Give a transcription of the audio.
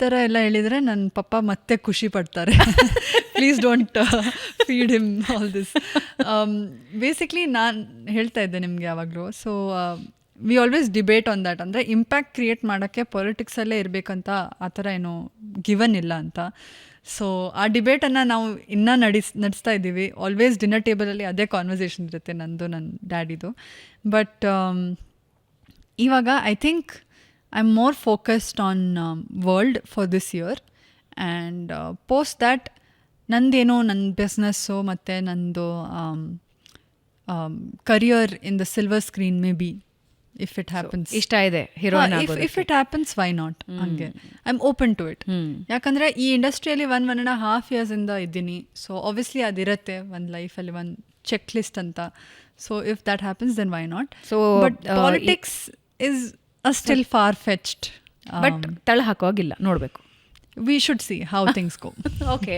ಥರ ಎಲ್ಲ ಹೇಳಿದರೆ ನನ್ನ ಪಪ್ಪ ಮತ್ತೆ ಖುಷಿ ಪಡ್ತಾರೆ. Please don't feed him all this. Basically ನಾನು ಹೇಳ್ತಾ ಇದ್ದೆ ನಿಮಗೆ ಯಾವಾಗಲೂ. So we always debate on that. ಅಂದರೆ ಇಂಪ್ಯಾಕ್ಟ್ ಕ್ರಿಯೇಟ್ ಮಾಡೋಕ್ಕೆ ಪೊಲಿಟಿಕ್ಸಲ್ಲೇ ಇರಬೇಕಂತ ಆ ಥರ ಏನೋ ಗಿವನ್ ಇಲ್ಲ ಅಂತ. ಸೊ ಆ ಡಿಬೇಟನ್ನು ನಾವು ಇನ್ನೂ ನಡೆಸ್ತಾ ಇದ್ದೀವಿ. ಆಲ್ವೇಸ್ ಡಿನ್ನರ್ ಟೇಬಲಲ್ಲಿ ಅದೇ ಕಾನ್ವರ್ಸೇಷನ್ ಇರುತ್ತೆ ನಂದು, ನನ್ನ ಡ್ಯಾಡಿದು. ಬಟ್ ಇವಾಗ I think I am more focused on world for this year. And post that ನಂದೇನೋ ನನ್ನ ಬಿಸ್ನೆಸ್ಸು ಮತ್ತು ನಂದು career in the silver screen may be if it happens. ಇಷ್ಟ ಇದೆ ಹೀರೋಯಿನ್ ಆಗೋದು. If it happens why not, ಹಂಗೆ I am open to it. ಯಾಕಂದರೆ ಈ ಇಂಡಸ್ಟ್ರಿಯಲ್ಲಿ 1.5 yearsಯಿಂದ ಇದ್ದೀನಿ. ಸೊ ಆಬ್ವಿಯಸ್ಲಿ ಅದಿರುತ್ತೆ ಒಂದು ಲೈಫಲ್ಲಿ ಒಂದು ಚೆಕ್ ಲಿಸ್ಟ್ ಅಂತ. So if that happens then why not. So but politics is still far fetched. But ತಳ ಹಾಕುವಾಗಿಲ್ಲ, ನೋಡಬೇಕು. We should see how things go. Okay,